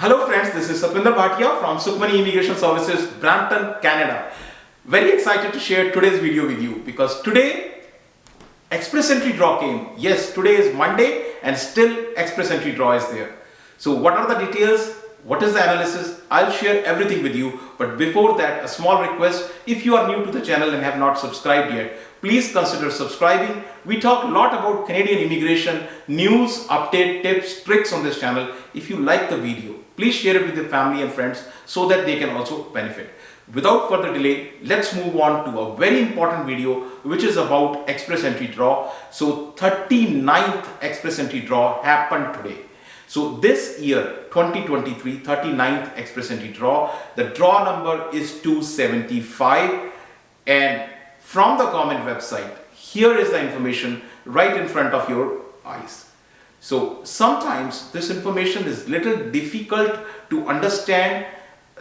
Hello friends, this is Bhatia from Sukhmani Immigration Services, Brampton, Canada. Very excited to share today's video with you because today express entry draw came. Yes, today is Monday and still express entry draw is there. So what are the details? What is the analysis? I'll share everything with you. But before that, a small request. If you are new to the channel and have not subscribed yet, please consider subscribing. We talk a lot about Canadian immigration, news, update, tips, tricks on this channel. If you like the video, please share it with your family and friends so that they can also benefit. Without further delay, let's move on to a very important video which is about express entry draw. So 39th express entry draw happened today. So this year 2023 39th express entry draw, the draw number is 275, and from the government website, here is the information right in front of your eyes. So sometimes this information is little difficult to understand.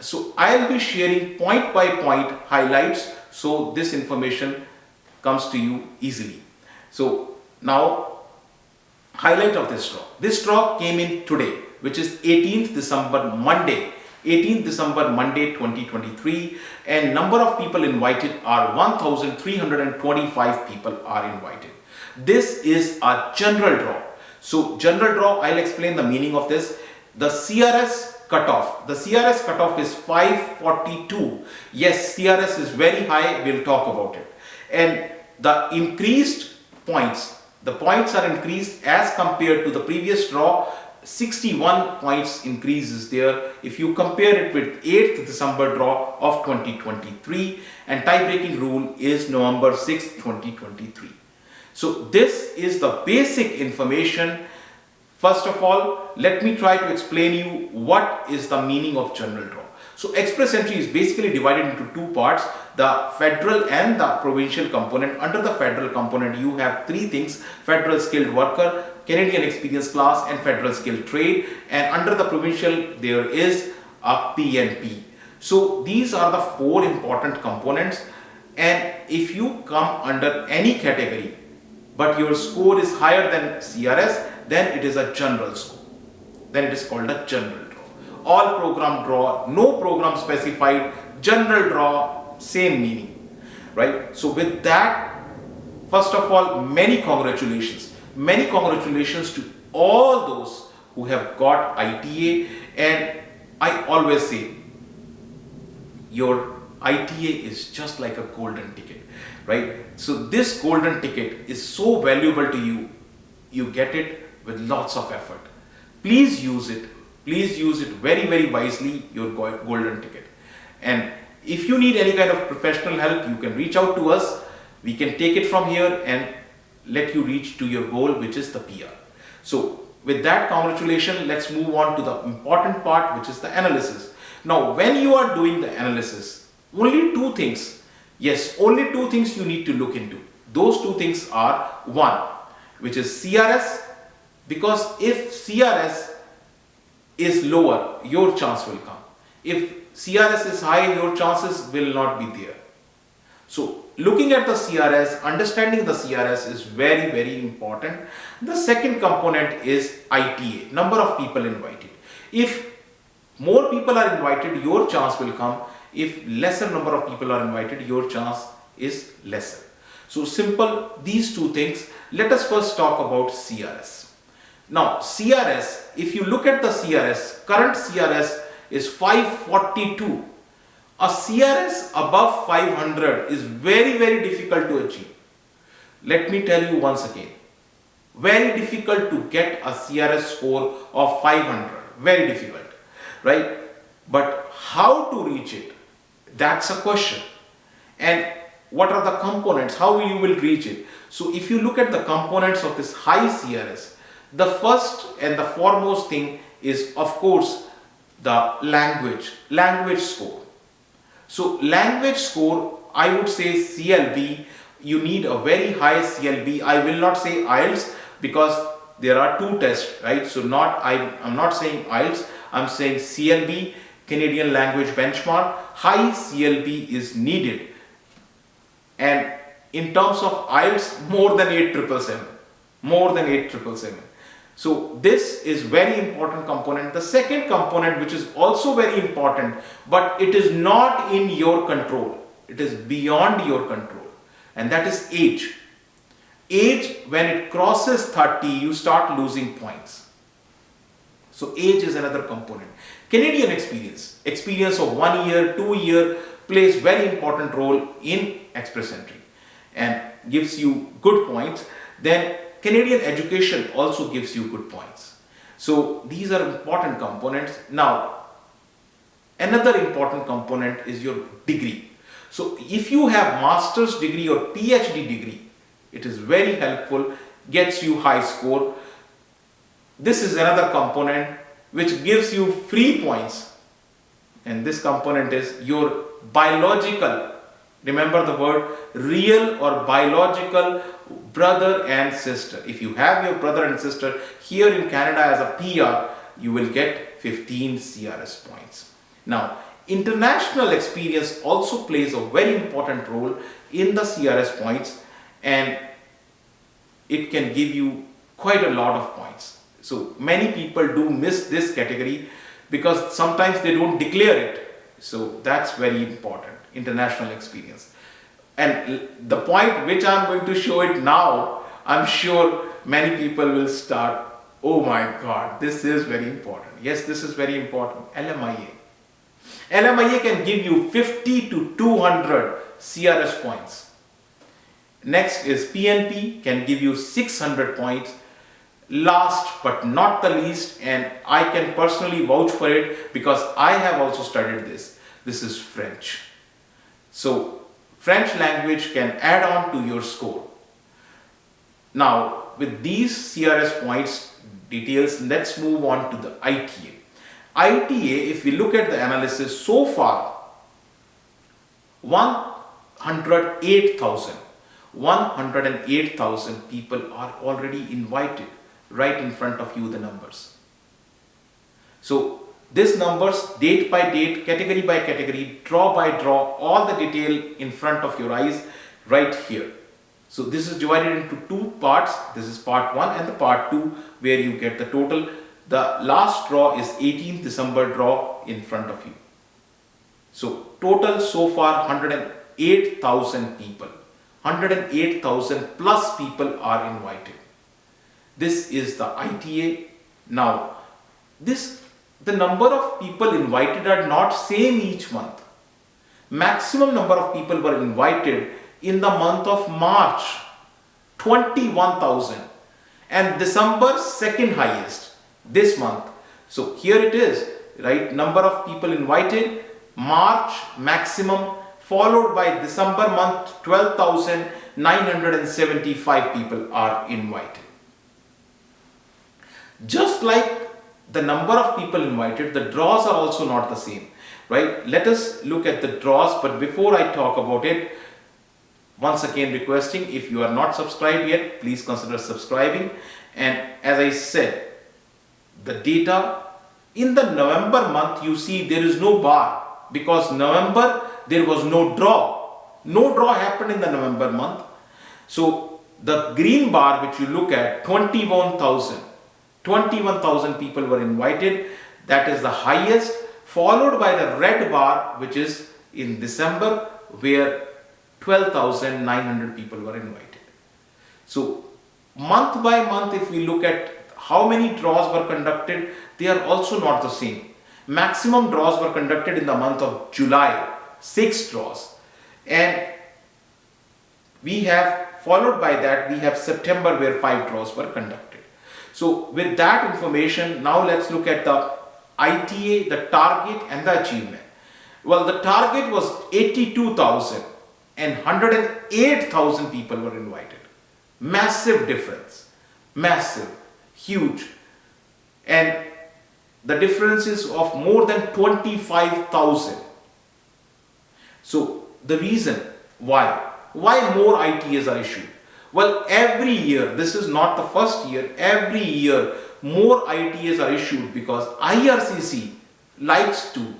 So I'll be sharing point by point highlights so this information comes to you easily. So now, highlight of this draw. This draw came in today, which is 18th December Monday. 18th December Monday 2023, and number of people invited are 1,325 people are invited. This is a general draw. So general draw, I'll explain the meaning of this. The CRS cutoff. The CRS cutoff is 542. Yes, CRS is very high. We'll talk about it. And the increased points. The points are increased as compared to the previous draw. 61 points increase is there if you compare it with 8th December draw of 2023, and tie-breaking rule is November 6, 2023. So this is the basic information. First of all, let me try to explain you what is the meaning of general draw. So express entry is basically divided into two parts, the federal and the provincial component. Under the federal component, you have three things: federal skilled worker, Canadian experience class, and federal skilled trade. And under the provincial, there is a PNP. So these are the four important components. And if you come under any category, but your score is higher than CRS, then it is a general score. Then it is called a general draw. All program draw, no program specified, general draw, same meaning, right? So with that, first of all, many congratulations. Many congratulations to all those who have got ITA. And I always say, your ITA is just like a golden ticket, right? So this golden ticket is so valuable to you. You get it with lots of effort. Please use it. Please use it very, very wisely, your golden ticket. And if you need any kind of professional help, you can reach out to us. We can take it from here and let you reach to your goal, which is the PR. So with that, congratulations. Let's move on to the important part, which is the analysis. Now, when you are doing the analysis, only two things. Yes, only two things you need to look into. Those two things are: one, which is CRS, because if CRS is lower, your chance will come. If CRS is high, your chances will not be there. So looking at the CRS, understanding the CRS is very, very important. The second component is ITA, number of people invited. If more people are invited, your chance will come. If lesser number of people are invited, your chance is lesser. So simple, these two things. Let us first talk about CRS. Now CRS, if you look at the CRS, current CRS is 542. A CRS above 500 is very, very difficult to achieve. Let me tell you once again, very difficult to get a CRS score of 500, very difficult, right? But how to reach it? That's a question. And what are the components? How you will reach it? So if you look at the components of this high CRS, the first and the foremost thing is, of course, the language score. So language score, I would say CLB, you need a very high CLB. I will not say IELTS because there are two tests, right? So I'm not saying IELTS, I'm saying CLB, Canadian Language Benchmark. High CLB is needed. And in terms of IELTS, more than 8,777. So this is very important component. The second component, which is also very important, but it is not in your control, it is beyond your control, and that is age. Age, when it crosses 30, you start losing points. So age is another component. Canadian experience of 1 year, 2 year plays very important role in express entry and gives you good points. Then Canadian education also gives you good points. So these are important components. Now, another important component is your degree. So if you have master's degree or PhD degree, it is very helpful, gets you high score. This is another component which gives you free points, and this component is your biological, remember the word, real or biological brother and sister. If you have your brother and sister here in Canada as a PR, you will get 15 CRS points. Now, international experience also plays a very important role in the CRS points, and it can give you quite a lot of points. So many people do miss this category because sometimes they don't declare it. So that's very important, international experience. And the point which I'm going to show it now, I'm sure many people will start, oh my God, this is very important. Yes, this is very important. LMIA. LMIA can give you 50 to 200 CRS points. Next is PNP, can give you 600 points. Last but not the least, and I can personally vouch for it because I have also studied this. This is French. So French language can add on to your score. Now with these CRS points details, let's move on to the ITA. ITA, if we look at the analysis so far, 108,000 people are already invited. Right in front of you, the numbers. So these numbers, date by date, category by category, draw by draw, all the detail in front of your eyes right here. So this is divided into two parts. This is part 1 and the part 2 where you get the total. The last draw is 18th December draw in front of you. So total so far 108,000 people. 108,000 plus people are invited. This is the ITA. Now, the number of people invited are not same each month. Maximum number of people were invited in the month of March, 21,000, and December second highest this month. So here it is, right? Number of people invited, March maximum, followed by December month, 12,975 people are invited. Just like the number of people invited, the draws are also not the same, right? Let us look at the draws, but before I talk about it, once again requesting, if you are not subscribed yet, please consider subscribing. And as I said, the data in the November month, you see there is no bar because November there was no draw. No draw happened in the November month. So the green bar which you look at, 21,000 people were invited. That is the highest, followed by the red bar which is in December where 12,900 people were invited. So month by month, if we look at how many draws were conducted, they are also not the same. Maximum draws were conducted in the month of July, 6 draws, and we have followed by that we have September where 5 draws were conducted. So with that information, now let's look at the ITA, the target and the achievement. Well, the target was 82,000 and 108,000 people were invited. Massive difference, massive, huge, and the difference is of more than 25,000. So the reason why more ITAs are issued? Well, every year, this is not the first year, every year more ITAs are issued because IRCC likes to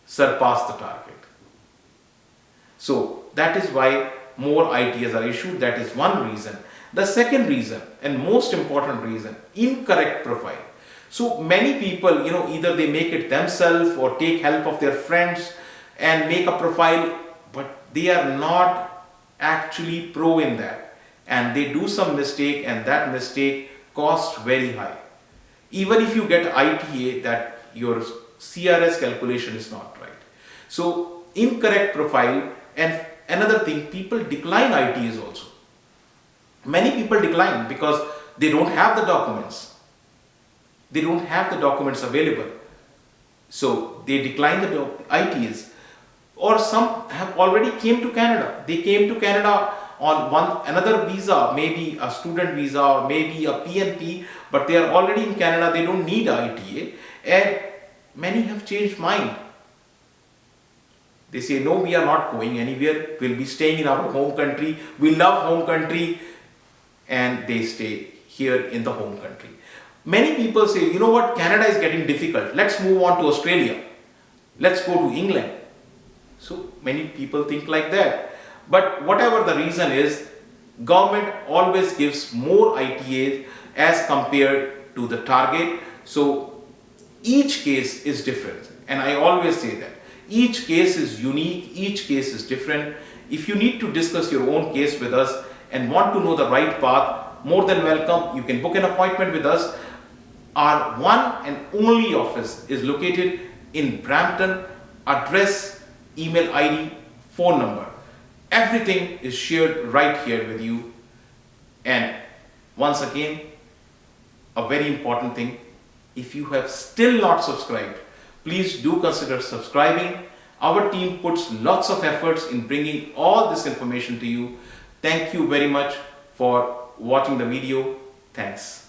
surpass the target. So that is why more ITAs are issued. That is one reason. The second reason and most important reason, incorrect profile. So many people, either they make it themselves or take help of their friends and make a profile, but they are not actually pro in that, and they do some mistake, and that mistake costs very high. Even if you get ITA, that your CRS calculation is not right. So incorrect profile. And another thing, people decline ITAs also. Many people decline because they don't have the documents. They don't have the documents available. So they decline the ITAs. Or some have already came to Canada. They came to Canada on another visa, maybe a student visa or maybe a PNP, but they are already in Canada, they don't need ITA, and many have changed mind. They say, no, we are not going anywhere, we'll be staying in our home country, we love home country, and they stay here in the home country. Many people say, you know what, Canada is getting difficult, let's move on to Australia, let's go to England. So many people think like that. But whatever the reason is, government always gives more ITAs as compared to the target. So each case is different, and I always say that each case is unique, each case is different. If you need to discuss your own case with us and want to know the right path, more than welcome. You can book an appointment with us. Our one and only office is located in Brampton. Address, email ID, phone number, everything is shared right here with you. And once again, a very important thing, if you have still not subscribed, please do consider subscribing. Our team puts lots of efforts in bringing all this information to you. Thank you very much for watching the video. Thanks.